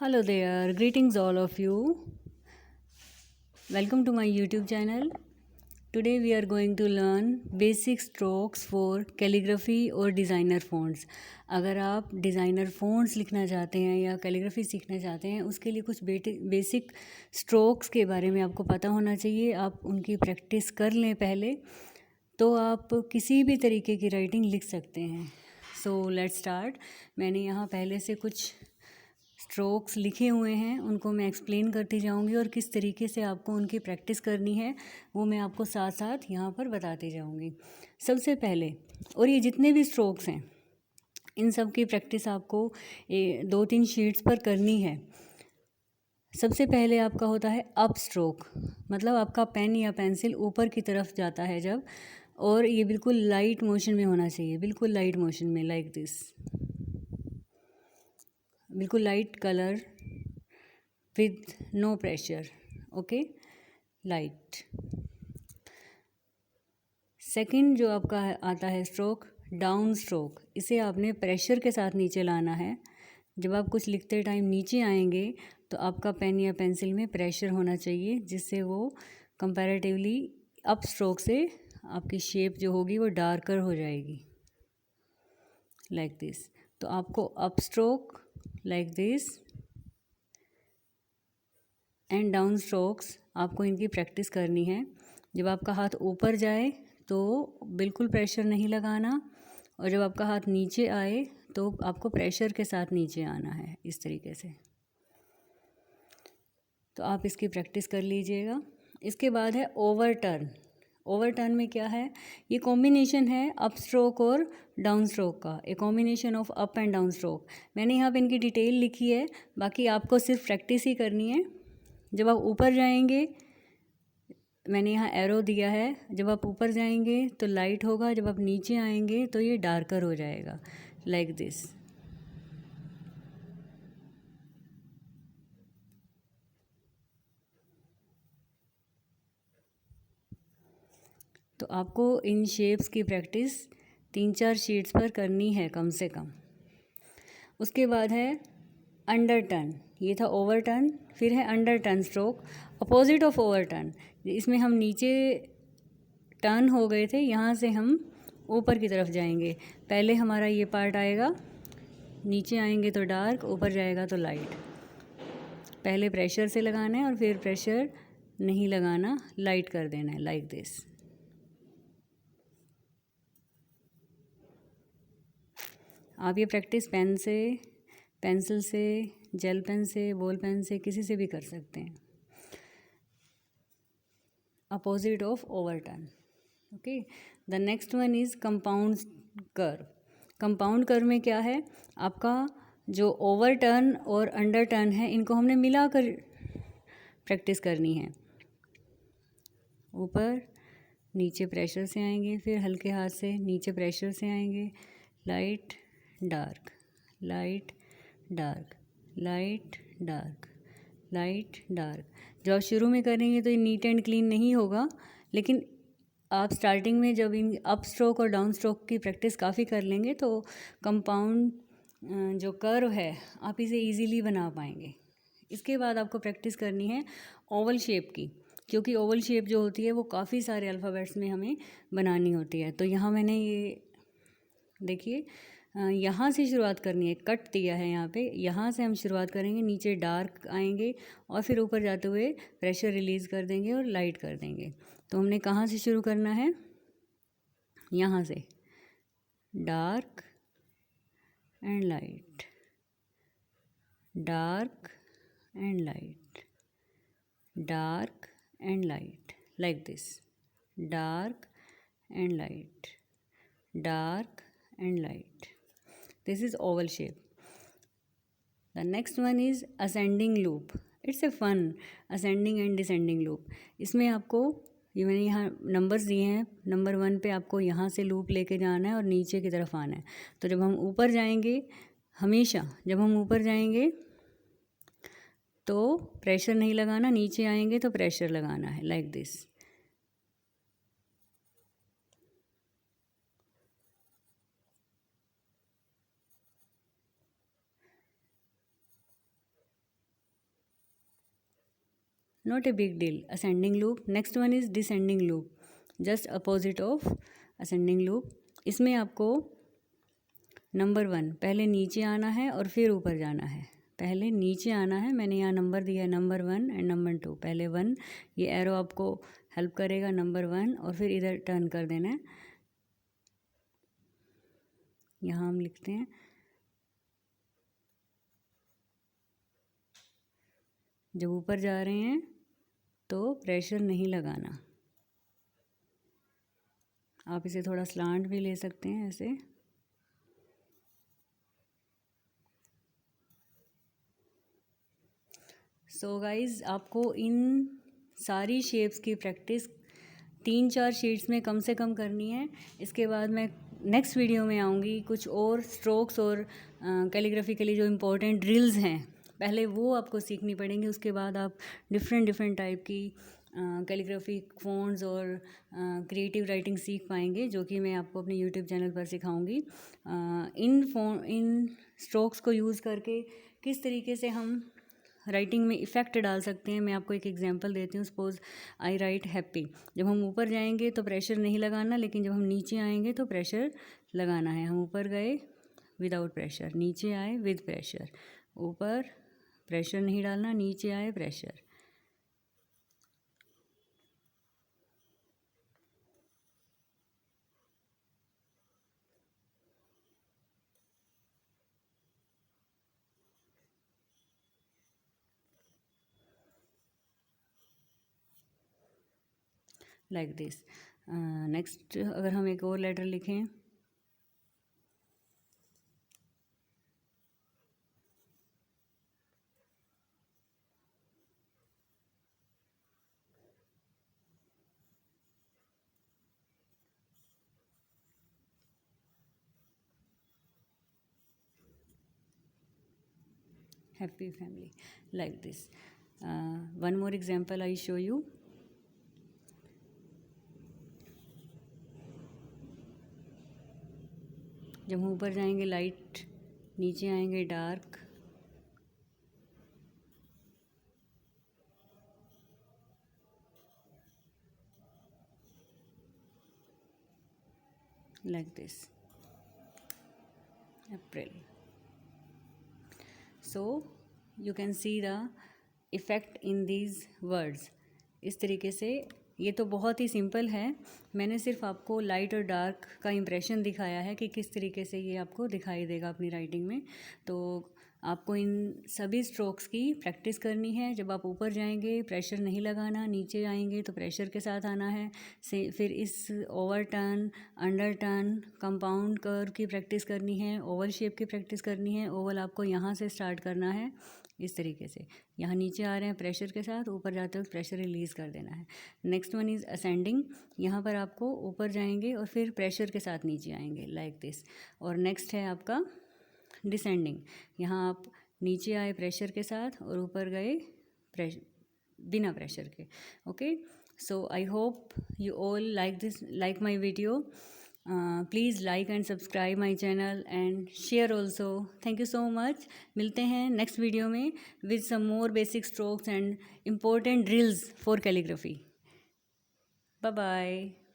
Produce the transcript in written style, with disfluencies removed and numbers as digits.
Hello there, greetings all of you. Welcome to my YouTube channel. Today we are going to learn basic strokes for calligraphy और designer fonts. अगर आप designer fonts लिखना चाहते हैं या calligraphy सीखना चाहते हैं उसके लिए कुछ बेसिक स्ट्रोक्स के बारे में आपको पता होना चाहिए। आप उनकी प्रैक्टिस कर लें पहले तो आप किसी भी तरीके की राइटिंग लिख सकते हैं। So let's start. मैंने यहाँ पहले से कुछ स्ट्रोक्स लिखे हुए हैं, उनको मैं एक्सप्लेन करती जाऊंगी और किस तरीके से आपको उनकी प्रैक्टिस करनी है वो मैं आपको साथ साथ यहाँ पर बताती जाऊंगी। सबसे पहले, और ये जितने भी स्ट्रोक्स हैं इन सब की प्रैक्टिस आपको 2-3 शीट्स पर करनी है। सबसे पहले आपका होता है अप स्ट्रोक, मतलब आपका पेन या पेंसिल ऊपर की तरफ जाता है जब, और ये बिल्कुल लाइट मोशन में होना चाहिए, बिल्कुल लाइट मोशन में, लाइक दिस, बिल्कुल light colour with no pressure. Okay, light. Second जो आपका आता है स्ट्रोक, डाउन स्ट्रोक। इसे आपने प्रेशर के साथ नीचे लाना है। जब आप कुछ लिखते टाइम नीचे आएंगे तो आपका पेन या पेंसिल में प्रेशर होना चाहिए, जिससे वो कंपैरेटिवली अप स्ट्रोक से आपकी शेप जो होगी वो डार्कर हो जाएगी, लाइक दिस। तो आपको up stroke like this and down strokes आपको इनकी प्रैक्टिस करनी है। जब आपका हाथ ऊपर जाए तो बिल्कुल प्रेशर नहीं लगाना, और जब आपका हाथ नीचे आए तो आपको प्रेशर के साथ नीचे आना है, इस तरीके से। तो आप इसकी प्रैक्टिस कर लीजिएगा। इसके बाद है ओवर टर्न। ओवर टर्न में क्या है, ये कॉम्बिनेशन है अप स्ट्रोक और डाउन स्ट्रोक का, a combination of up and down stroke. मैंने यहाँ पे इनकी डिटेल लिखी है, बाकी आपको सिर्फ प्रैक्टिस ही करनी है। जब आप ऊपर जाएंगे, मैंने यहाँ एरो दिया है, जब आप ऊपर जाएंगे तो लाइट होगा, जब आप नीचे आएंगे तो ये डार्कर हो जाएगा, लाइक दिस। तो आपको इन शेप्स की प्रैक्टिस 3-4 शीट्स पर करनी है कम से कम। उसके बाद है अंडर टर्न। ये था ओवर टर्न, फिर है under turn stroke, opposite of over turn. इसमें हम नीचे टर्न हो गए थे, यहाँ से हम ऊपर की तरफ जाएंगे। पहले हमारा ये पार्ट आएगा, नीचे आएंगे तो डार्क, ऊपर जाएगा तो लाइट। पहले प्रेशर से लगाना है और फिर प्रेशर नहीं लगाना, लाइट कर देना है, लाइक दिस। आप ये प्रैक्टिस पेन से, पेंसिल से, जेल पेन से, बॉल पेन से, किसी से भी कर सकते हैं। Opposite of over turn. Okay, the next one is compound curve. Compound curve में क्या है, आपका जो ओवर टर्न और अंडर टर्न है इनको हमने मिलाकर प्रैक्टिस करनी है। ऊपर नीचे प्रेशर से आएंगे, फिर हल्के हाथ से नीचे प्रेशर से आएंगे, light dark, light dark, light dark, light dark. जब आप शुरू में करेंगे तो ये नीट एंड क्लीन नहीं होगा, लेकिन आप स्टार्टिंग में जब इन अप स्ट्रोक और डाउन स्ट्रोक की प्रैक्टिस काफ़ी कर लेंगे तो कंपाउंड जो कर्व है आप इसे इजीली बना पाएंगे। इसके बाद आपको प्रैक्टिस करनी है ओवल शेप की, क्योंकि ओवल शेप जो होती है वो काफ़ी सारे अल्फ़ाबेट्स में हमें बनानी होती है। तो यहाँ मैंने ये देखिए, यहाँ से शुरुआत करनी है, कट दिया है यहाँ पे, यहाँ से हम शुरुआत करेंगे, नीचे डार्क आएंगे और फिर ऊपर जाते हुए प्रेशर रिलीज़ कर देंगे और लाइट कर देंगे। तो हमने कहाँ से शुरू करना है, यहाँ से, dark and light, dark and light, dark and light, like this, dark and light, dark and light. This is oval shape. The next one is ascending loop. It's a fun ascending and descending loop. इसमें आपको, ये मैंने यहाँ numbers दिए हैं, number 1 पे आपको यहाँ से लूप लेके जाना है और नीचे की तरफ आना है। तो जब हम ऊपर जाएंगे, हमेशा जब हम ऊपर जाएंगे तो प्रेशर नहीं लगाना, नीचे आएंगे तो प्रेशर लगाना है, like this. not a big deal. Ascending loop. Next one is descending loop, just opposite of ascending loop. इसमें आपको नंबर 1 पहले नीचे आना है और फिर ऊपर जाना है। पहले नीचे आना है, मैंने यहाँ नंबर दिया है नंबर 1 एंड नंबर 2। पहले 1, ये एरो आपको हेल्प करेगा, नंबर 1, और फिर इधर टर्न कर देना है। यहाँ हम लिखते हैं जब ऊपर जा रहे हैं तो प्रेशर नहीं लगाना। आप इसे थोड़ा स्लांट भी ले सकते हैं ऐसे। सो गाइज, आपको इन सारी शेप्स की प्रैक्टिस 3-4 शीट्स में कम से कम करनी है। इसके बाद मैं नेक्स्ट वीडियो में आऊँगी कुछ और स्ट्रोक्स और कैलीग्राफी के लिए जो इम्पोर्टेंट ड्रिल्स हैं, पहले वो आपको सीखनी पड़ेंगी। उसके बाद आप डिफरेंट टाइप की कैलीग्राफी फ़ॉन्ट्स और क्रिएटिव राइटिंग सीख पाएंगे, जो कि मैं आपको अपने यूट्यूब चैनल पर सिखाऊंगी। इन स्ट्रोक्स को यूज़ करके किस तरीके से हम राइटिंग में इफ़ेक्ट डाल सकते हैं, मैं आपको एक एग्जांपल देती हूँ। सपोज़ आई राइट हैप्पी। जब हम ऊपर जाएंगे तो प्रेशर नहीं लगाना, लेकिन जब हम नीचे आएंगे तो प्रेशर लगाना है। हम ऊपर गए विदाउट प्रेशर, नीचे आए विद प्रेशर। ऊपर प्रेशर नहीं डालना, नीचे आए प्रेशर। Like this. नेक्स्ट, अगर हम एक और लेटर लिखें, happy family, like this. One more example I show you. जब हम ऊपर जाएंगे लाइट, नीचे आएंगे dark. like this, April. So you can see the effect in these words. इस तरीके से ये तो बहुत ही सिंपल है, मैंने सिर्फ आपको लाइट और डार्क का इम्प्रेशन दिखाया है कि किस तरीके से ये आपको दिखाई देगा अपनी राइटिंग में। तो आपको इन सभी स्ट्रोक्स की प्रैक्टिस करनी है। जब आप ऊपर जाएंगे प्रेशर नहीं लगाना, नीचे आएंगे तो प्रेशर के साथ आना है। फिर इस over turn, under turn, compound curve की प्रैक्टिस करनी है, ओवल शेप की प्रैक्टिस करनी है। ओवल आपको यहाँ से स्टार्ट करना है, इस तरीके से। यहाँ नीचे आ रहे हैं प्रेशर के साथ, ऊपर जाते वक्त प्रेशर रिलीज़ कर देना है। Next one is ascending. यहाँ पर आपको ऊपर जाएंगे और फिर प्रेशर के साथ नीचे आएंगे, लाइक दिस। और नेक्स्ट है आपका डिसेंडिंग। यहाँ आप नीचे आए प्रेशर के साथ और ऊपर गए बिना प्रेशर के। Okay, so I hope you all like my video. Please like and subscribe my channel and share also. Thank you so much. मिलते हैं next video में with some more basic strokes and important drills for calligraphy. Bye bye.